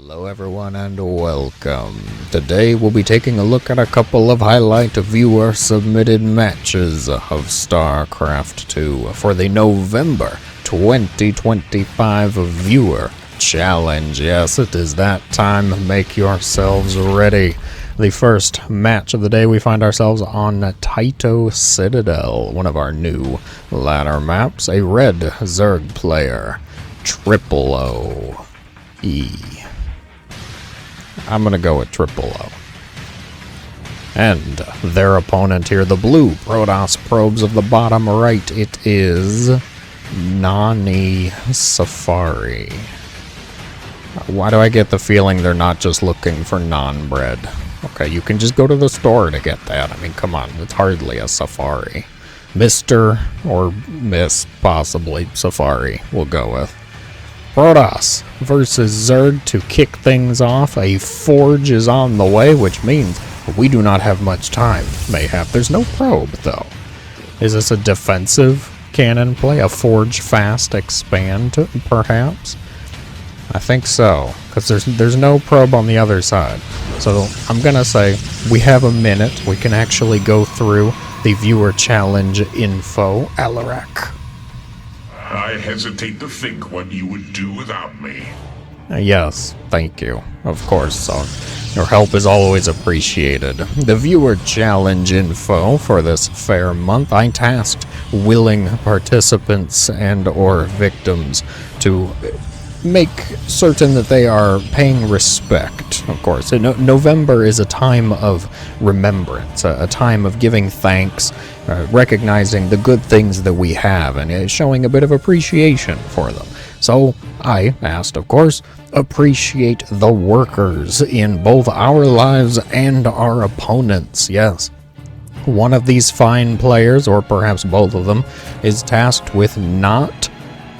Hello everyone and welcome. Today we'll be taking a look at a couple of highlight viewer submitted matches of StarCraft 2 for the November 2025 viewer challenge. Yes, it is that time. Make yourselves ready. The first match of the day, we find ourselves on Taito Citadel, one of our new ladder maps. A red Zerg player, Triple O E. I'm gonna go with Triple O. And their opponent here, the blue Protoss probes of the bottom right, it is Nani Safari. Why do I get the feeling they're not just looking for non-bread? Okay, you can just go to the store to get that. I mean, come on, it's hardly a Safari. Mr. or Miss, possibly, Safari, we'll go with. Protoss versus Zerg to kick things off. A forge is on the way, which means we do not have much time. Mayhap. There's no probe, though. Is this a defensive cannon play? A forge fast expand, perhaps? I think so, because there's no probe on the other side. So I'm gonna say we have a minute. We can actually go through the viewer challenge info. Alarak. I hesitate to think what you would do without me. Yes, thank you. Of course, so your help is always appreciated. The viewer challenge info for this fair month, I tasked willing participants and or victims to make certain that they are paying respect. Of course, November is a time of remembrance, a time of giving thanks, recognizing the good things that we have, and showing a bit of appreciation for them. So I asked, of course, appreciate the workers in both our lives and our opponents. Yes, one of these fine players, or perhaps both of them, is tasked with not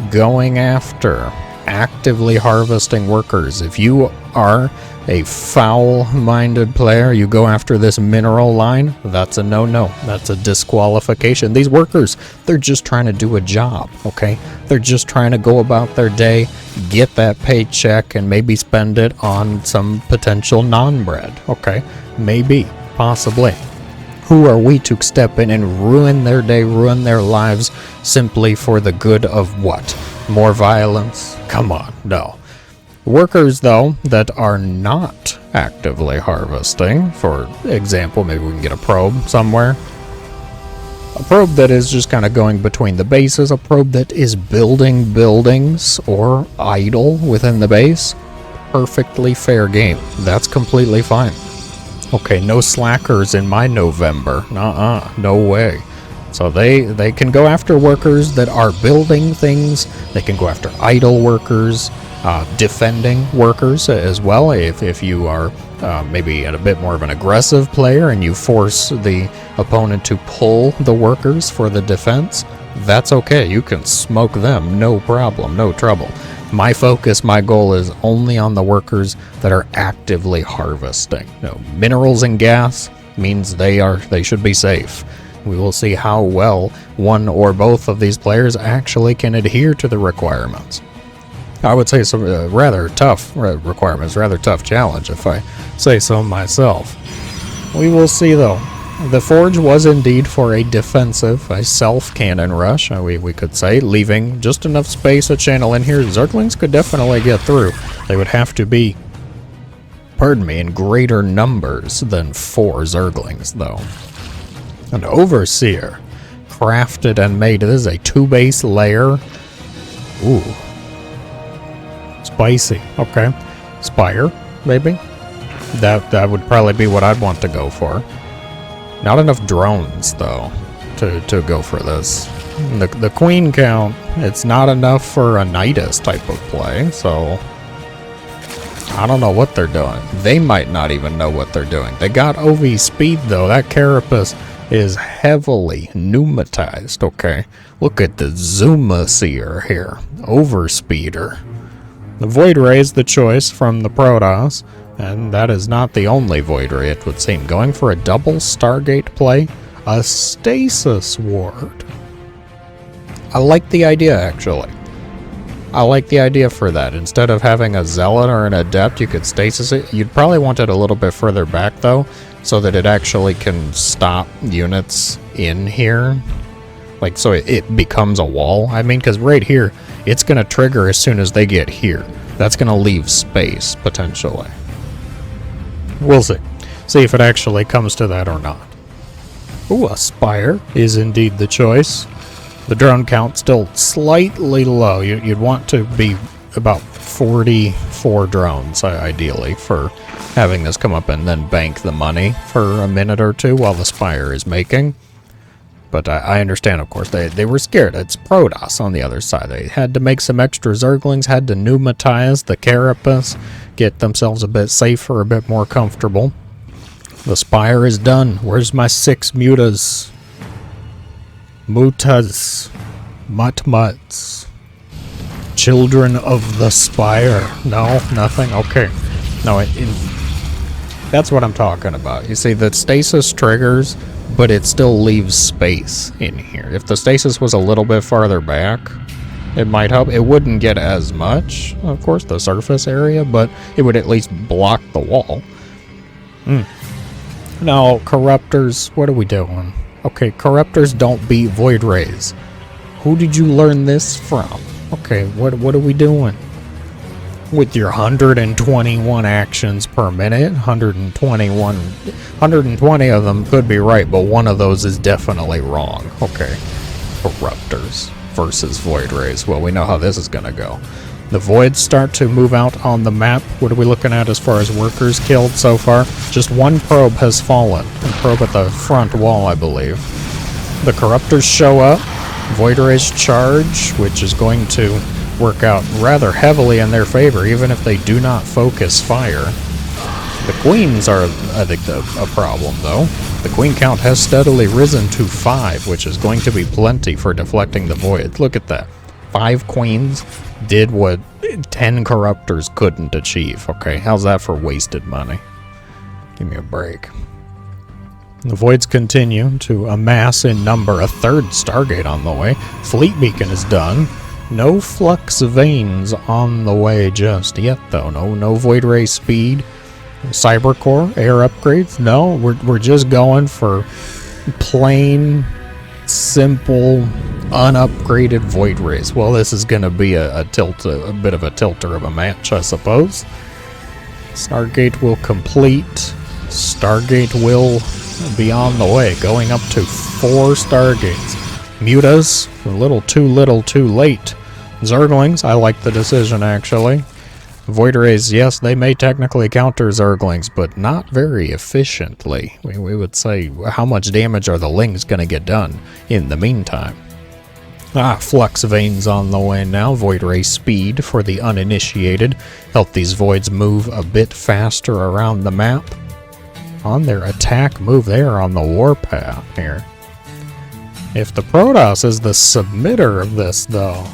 going after actively harvesting workers. If you are a foul-minded player, you go after this mineral line, that's a no-no. That's a disqualification. These workers, they're just trying to do a job, okay? They're just trying to go about their day, get that paycheck, and maybe spend it on some potential non-bread, okay? Maybe, possibly. Who are we to step in and ruin their day, ruin their lives, simply for the good of what? More violence? Come on, no. Workers, though, that are not actively harvesting, for example, maybe we can get a probe somewhere. A probe that is just kind of going between the bases, a probe that is building buildings or idle within the base. Perfectly fair game. That's completely fine. Okay, no slackers in my November. No way. So they can go after workers that are building things. They can go after idle workers, defending workers as well. If you are maybe a bit more of an aggressive player and you force the opponent to pull the workers for the defense, that's okay. You can smoke them, no problem, no trouble. My focus, my goal is only on the workers that are actively harvesting. No, minerals and gas means they should be safe. We will see how well one or both of these players actually can adhere to the requirements. I would say some rather tough requirements, rather tough challenge if I say so myself. We will see though. The forge was indeed for a defensive, a self-cannon rush, we could say, leaving just enough space, a channel in here. Zerglings could definitely get through. They would have to be, pardon me, in greater numbers than 4 Zerglings though. An Overseer, crafted and made. This is a 2-base layer. Ooh. Spicy. Okay. Spire, maybe? That would probably be what I'd want to go for. Not enough drones, though, to go for this. The queen count, it's not enough for a Nidus type of play, so I don't know what they're doing. They might not even know what they're doing. They got OV speed, though. That carapace is heavily pneumatized, okay? Look at the Zoomaseer here. Overspeeder. The Void Ray is the choice from the Protoss, and that is not the only Void Ray, it would seem. Going for a double Stargate play, a Stasis Ward. I like the idea, actually. I like the idea for that. Instead of having a zealot or an adept, you could stasis it. You'd probably want it a little bit further back, though, so that it actually can stop units in here. Like, so it becomes a wall. I mean, because right here, it's going to trigger as soon as they get here. That's going to leave space, potentially. We'll see. See if it actually comes to that or not. Ooh, a spire is indeed the choice. The drone count still slightly low. You'd want to be about 44 drones, ideally, for having this come up and then bank the money for a minute or two while the spire is making. But I understand, of course, they were scared. It's Protoss on the other side. They had to make some extra Zerglings, had to pneumatize the Carapace, get themselves a bit safer, a bit more comfortable. The spire is done. Where's my 6 mutas? Mutas. Mutmuts. Children of the spire. No, nothing? Okay. No, that's what I'm talking about. You see, the stasis triggers, but it still leaves space in here. If the stasis was a little bit farther back, it might help. It wouldn't get as much, of course, the surface area, but it would at least block the wall. Now, Corruptors, what are we doing? Okay, Corruptors don't beat Void Rays. Who did you learn this from? Okay, what are we doing? With your 121 actions per minute, 120 of them could be right, but one of those is definitely wrong. Okay, Corruptors versus Void Rays. Well, we know how this is gonna go. The Voids start to move out on the map. What are we looking at as far as workers killed so far? Just one probe has fallen. A probe at the front wall, I believe. The Corruptors show up. Void Rays charge, which is going to work out rather heavily in their favor, even if they do not focus fire. The Queens are, I think, a problem, though. The Queen count has steadily risen to 5, which is going to be plenty for deflecting the Void. Look at that. 5 Queens did what 10 Corruptors couldn't achieve. Okay, how's that for wasted money? Give me a break. The Voids continue to amass in number. A 3rd Stargate on the way. Fleet Beacon is done. No Flux Veins on the way just yet, though. No Void Ray speed. Cybercore, air upgrades. No, we're just going for plain, simple, unupgraded Void Rays. Well, this is going to be a bit of a tilter of a match, I suppose. Stargate will complete. Stargate will be on the way, going up to 4 Stargates. Mutas, a little too late. Zerglings, I like the decision, actually. Void Rays, yes, they may technically counter Zerglings, but not very efficiently. We would say, how much damage are the Lings going to get done in the meantime? Flux Veins on the way now. Void Ray speed for the uninitiated. Help these Voids move a bit faster around the map. On their attack move, they are on the warpath here. If the Protoss is the submitter of this, though,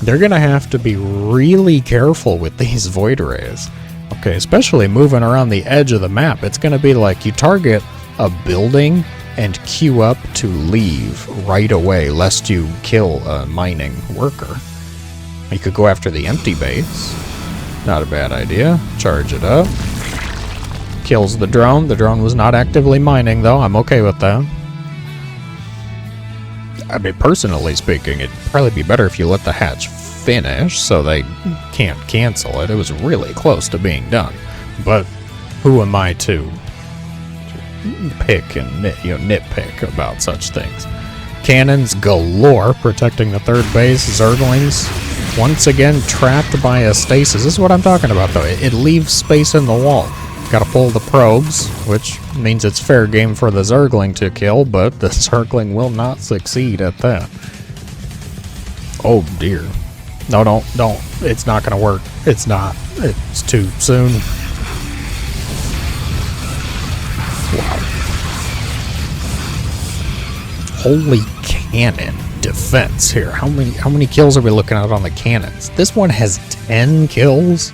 they're going to have to be really careful with these Void Rays. Okay, especially moving around the edge of the map. It's going to be like you target a building and queue up to leave right away, lest you kill a mining worker. You could go after the empty base. Not a bad idea. Charge it up. Kills the drone. The drone was not actively mining, though. I'm okay with that. I mean, personally speaking, it'd probably be better if you let the hatch finish so they can't cancel it. It was really close to being done. But who am I to pick and nitpick about such things? Cannons galore protecting the 3rd base. Zerglings once again trapped by a stasis. This is what I'm talking about, though. It leaves space in the wall. Gotta pull the probes, which means it's fair game for the Zergling to kill, but the Zergling will not succeed at that. Oh dear. No, don't. It's not gonna work. It's not. It's too soon. Wow. Holy cannon defense here. How many kills are we looking at on the cannons? This one has 10 kills.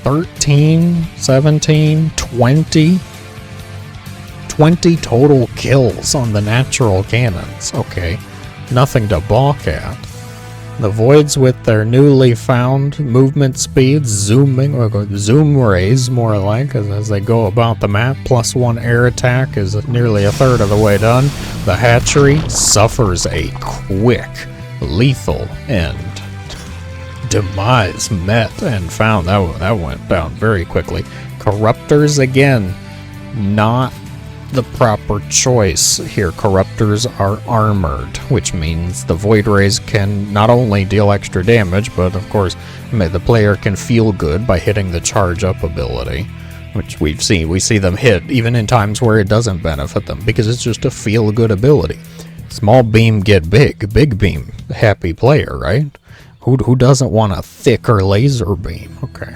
13, 17, 20 total kills on the natural cannons. Okay, nothing to balk at. The voids with their newly found movement speeds, zooming, or zoom rays more like, as they go about the map. +1 air attack is nearly a third of the way done. The hatchery suffers a quick, lethal end. Demise met and found. That went down very quickly. Corruptors again, not the proper choice here. Corruptors are armored, which means the void rays can not only deal extra damage, but of course the player can feel good by hitting the charge up ability, which we see them hit even in times where it doesn't benefit them because it's just a feel good ability. Small beam get big, big beam happy player, right? Who doesn't want a thicker laser beam? Okay.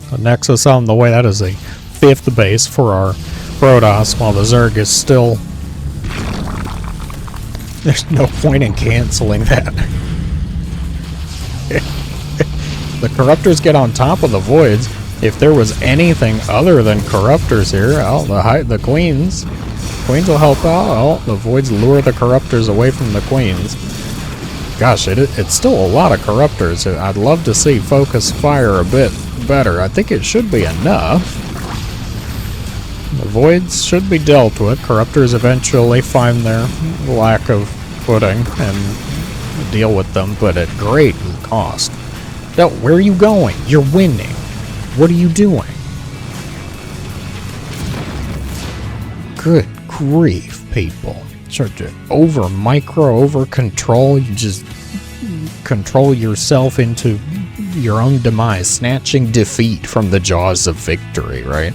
The Nexus on the way. That is a 5th base for our Protoss, while the Zerg is still... There's no point in canceling that. The Corruptors get on top of the Voids. If there was anything other than Corruptors here, well, the Queens will help out. Oh, the Voids lure the Corruptors away from the Queens. Gosh, it's still a lot of Corruptors. I'd love to see focus fire a bit better. I think it should be enough. The Voids should be dealt with. Corruptors eventually find their lack of footing and deal with them, but at great cost. No, where are you going? You're winning. What are you doing? Good grief, people. Over control. You just control yourself into your own demise, snatching defeat from the jaws of victory, right?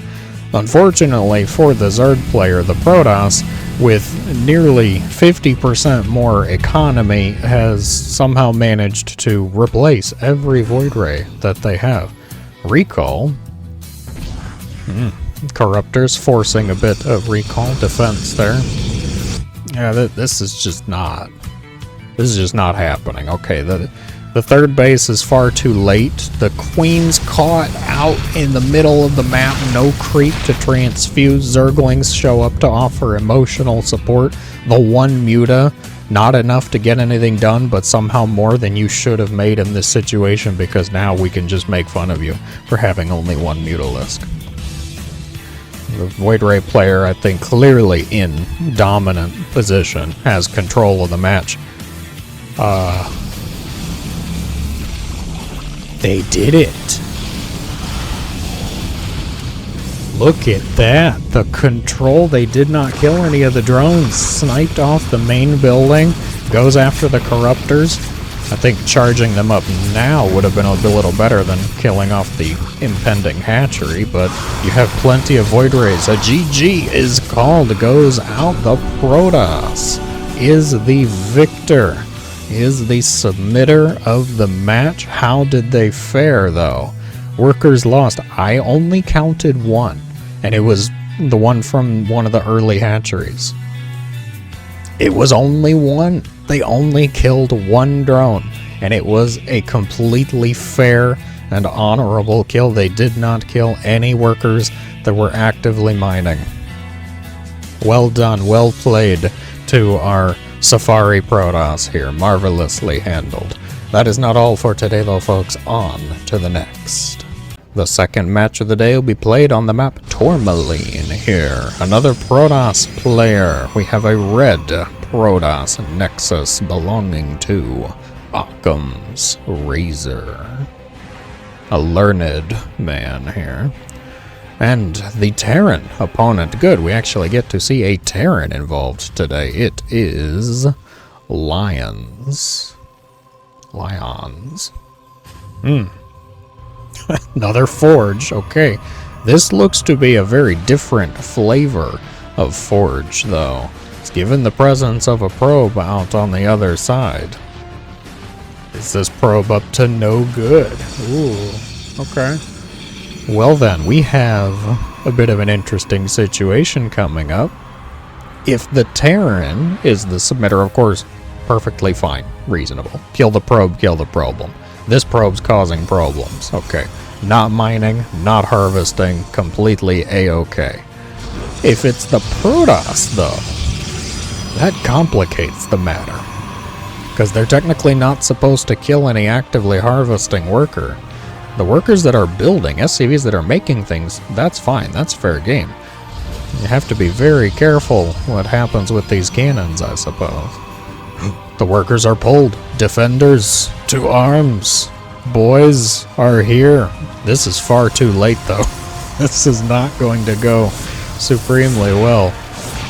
Unfortunately for the Zerg player, the Protoss, with nearly 50% more economy, has somehow managed to replace every Void Ray that they have. Recall. Corruptors forcing a bit of recall defense there. Yeah, this is just not happening. Okay, the 3rd base is far too late. The Queen's caught out in the middle of the map. No creep to transfuse. Zerglings show up to offer emotional support. The 1 Muta, not enough to get anything done, but somehow more than you should have made in this situation, because now we can just make fun of you for having only 1 Mutalisk. The Void Ray player, I think, clearly in dominant position, has control of the match. They did it. Look at that. The control. They did not kill any of the drones. Sniped off the main building. Goes after the Corruptors. I think charging them up now would have been a little better than killing off the impending hatchery, but you have plenty of Void Rays. A GG is called. Goes out. The Protoss is the victor. Is the submitter of the match. How did they fare, though? Workers lost. I only counted 1, and it was the one from one of the early hatcheries. It was only 1. They only killed 1 drone, and it was a completely fair and honorable kill. They did not kill any workers that were actively mining. Well done, well played to our Safari Protoss here. Marvelously handled. That is not all for today, though, folks. On to the next. The second match of the day will be played on the map Tourmaline here. Another Protoss player. We have a red Protoss Nexus belonging to Occam's Razor. A learned man here. And the Terran opponent. Good, we actually get to see a Terran involved today. It is Lions. Another Forge. Okay. This looks to be a very different flavor of Forge, though. It's given the presence of a probe out on the other side. Is this probe up to no good? Ooh. Okay. Well then, we have a bit of an interesting situation coming up. If the Terran is the submitter, of course, perfectly fine, reasonable. Kill the probe, kill the problem. This probe's causing problems. Okay. Not mining, not harvesting, completely A-okay. If it's the Protoss, though, that complicates the matter. Because they're technically not supposed to kill any actively harvesting worker. The workers that are building, SCVs that are making things, that's fine, that's fair game. You have to be very careful what happens with these cannons, I suppose. The workers are pulled. Defenders, to arms. Boys are here. This is far too late, though. This is not going to go supremely well.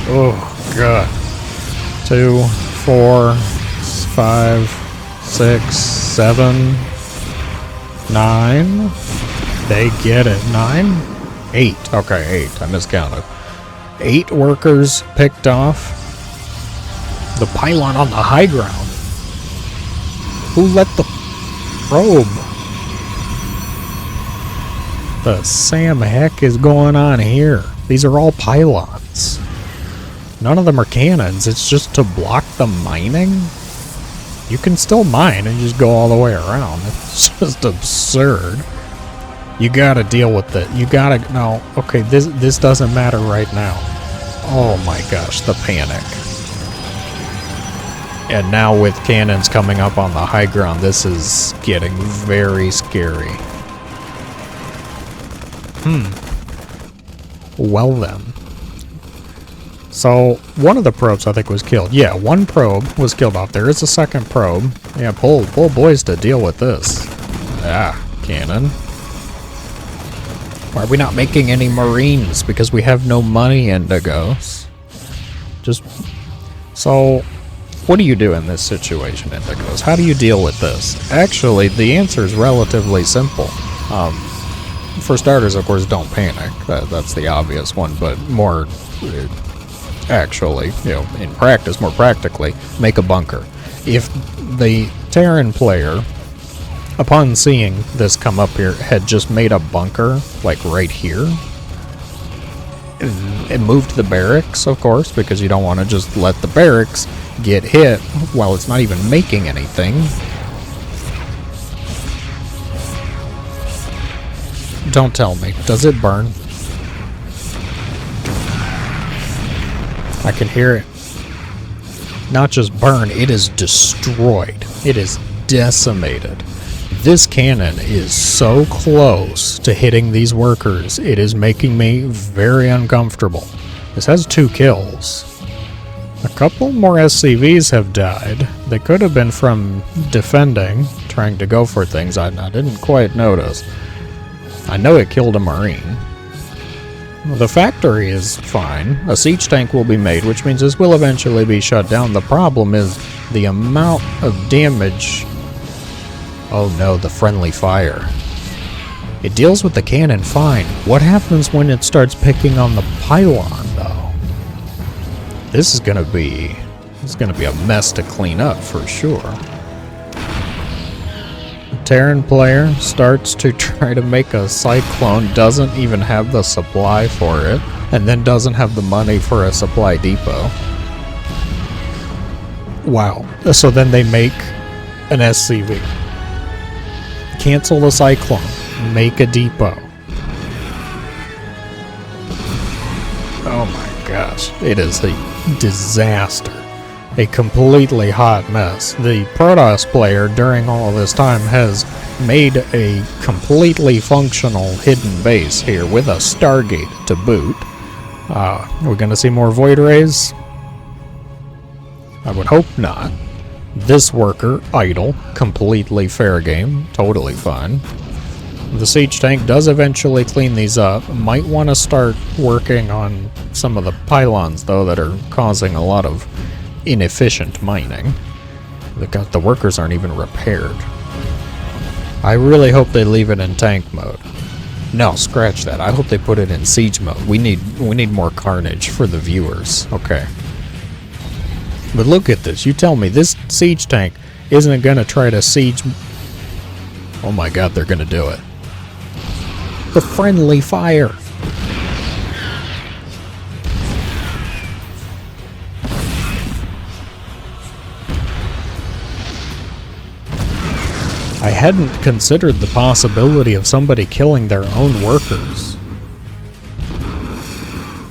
Oh, God. 2, 4, 5, 6, 7, 9. They get it. 9? 8. Okay, 8. I miscounted. 8 workers picked off. The pylon on the high ground. Who let the probe? The Sam heck is going on here? These are all pylons. None of them are cannons. It's just to block the mining. You can still mine and just go all the way around. It's just absurd. You gotta deal with it. You gotta... No, okay, this doesn't matter right now. Oh my gosh, the panic. And now with cannons coming up on the high ground, this is getting very scary. Well then. So, one of the probes I think was killed. Yeah, one probe was killed off. There is a second probe. Yeah, pull boys to deal with this. Ah, cannon. Why are we not making any Marines? Because we have no money, Indigos. Just... So... What do you do in this situation, Indigos? How do you deal with this? Actually, the answer is relatively simple. For starters, of course, don't panic. That's the obvious one, but more actually, in practice, more practically, make a bunker. If the Terran player, upon seeing this come up here, had just made a bunker, like right here, and moved the barracks, of course, because you don't want to just let the barracks get hit while it's not even making anything. Don't tell me. Does it burn? I can hear it. Not just burn, it is destroyed. It is decimated. This cannon is so close to hitting these workers, it is making me very uncomfortable. This has 2 kills. A couple more SCVs have died. They could have been from defending, trying to go for things. I didn't quite notice. I know it killed a Marine. The factory is fine. A siege tank will be made, which means this will eventually be shut down. The problem is the amount of damage. Oh no, the friendly fire. It deals with the cannon fine. What happens when it starts picking on the pylon, though? This is gonna be a mess to clean up for sure. The Terran player starts to try to make a cyclone, doesn't even have the supply for it, and then doesn't have the money for a supply depot. Wow. So then they make an SCV. Cancel the cyclone. Make a depot. Oh my gosh. It is a disaster. A completely hot mess. The Protoss player during all this time has made a completely functional hidden base here with a Stargate to boot. We're gonna see more Void Rays? I would hope not. This worker, idle, completely fair game, totally fine. The siege tank does eventually clean these up. Might want to start working on some of the pylons, though, that are causing a lot of inefficient mining. The workers aren't even repaired. I really hope they leave it in tank mode. No, scratch that. I hope they put it in siege mode. We need more carnage for the viewers. Okay. But look at this. You tell me this siege tank isn't going to try to siege... Oh my god, they're going to do it. The friendly fire. I hadn't considered the possibility of somebody killing their own workers.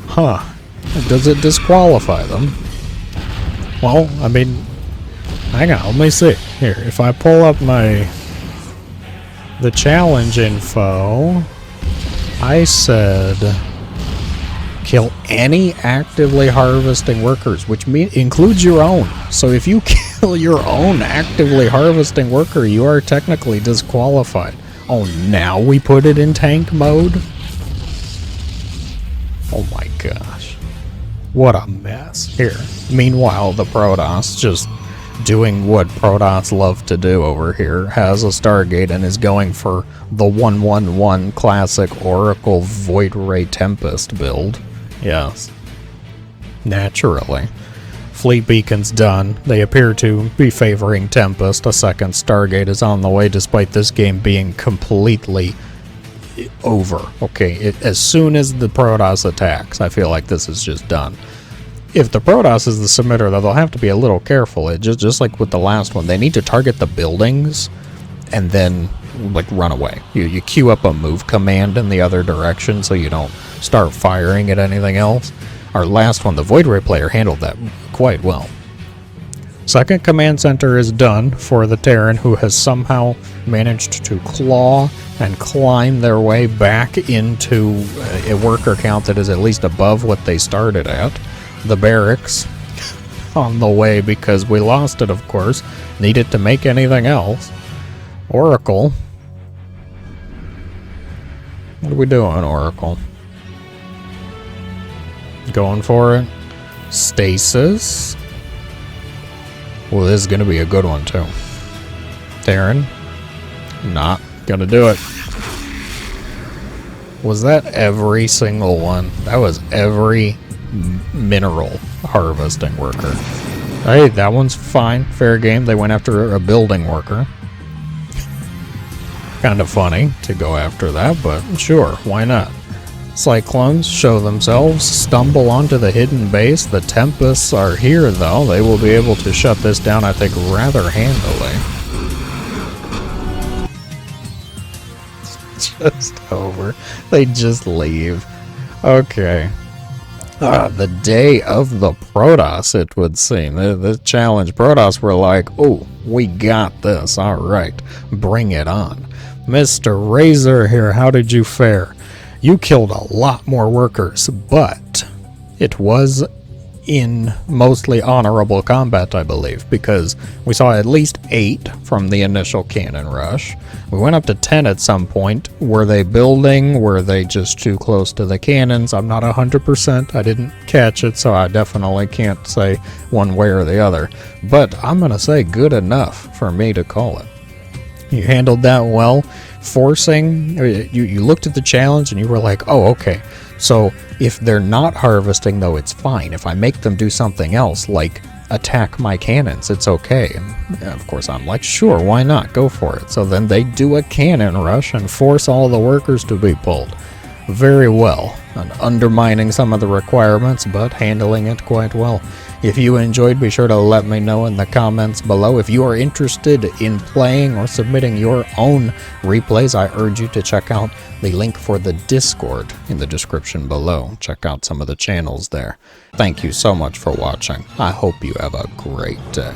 Huh. Does it disqualify them? Well, I mean, Hang on, let me see. Here, if I pull up the challenge info, I said kill any actively harvesting workers, which includes your own. So if you kill your own actively harvesting worker, you are technically disqualified. Oh, now we put it in tank mode? Oh my gosh. What a mess. Here. Meanwhile, the Protoss, just doing what Protoss love to do over here, has a Stargate and is going for the 1-1-1 classic Oracle Void Ray Tempest build. Yes. Naturally. Fleet beacon's done. They appear to be favoring Tempest. A second Stargate is on the way, despite this game being completely over. Okay, as soon as the Protoss attacks, I feel like this is just done. If the Protoss is the submitter, though, they'll have to be a little careful. It just like with the last one, they need to target the buildings and then like run away. You queue up a move command in the other direction so you don't start firing at anything else. Our last one, the Void Ray player, handled that quite well. Second command center is done for the Terran, who has somehow managed to claw and climb their way back into a worker count that is at least above what they started at. The barracks on the way, because we lost it, of course. Needed to make anything else. Oracle. What are we doing, Oracle? Going for it. Stasis. Well, this is going to be a good one, too. Terran. Not gonna do it. Was that every single one? That was every mineral harvesting worker. Hey, that one's fine. Fair game. They went after a building worker. Kind of funny to go after that, but sure, why not? Cyclones show themselves, stumble onto the hidden base. The Tempests are here, though. They will be able to shut this down, I think, rather handily. It's just over. They just leave. Okay. The day of the Protoss, it would seem. The challenge Protoss were like, oh, we got this. All right, bring it on. Mr. Razor here, how did you fare? You killed a lot more workers, but it was in mostly honorable combat, I believe, because we saw at least 8 from the initial cannon rush. We went up to 10 at some point. Were they building? Were they just too close to the cannons? I'm not 100%. I didn't catch it, so I definitely can't say one way or the other. But I'm going to say good enough for me to call it. You handled that well. Forcing, you looked at the challenge and you were like, oh, okay. So if they're not harvesting, though, it's fine. If I make them do something else, like attack my cannons, it's okay. And of course, I'm like, sure, why not? Go for it. So then they do a cannon rush and force all the workers to be pulled. Very well. And undermining some of the requirements, but handling it quite well. If you enjoyed, be sure to let me know in the comments below. If you are interested in playing or submitting your own replays, I urge you to check out the link for the Discord in the description below. Check out some of the channels there. Thank you so much for watching. I hope you have a great day.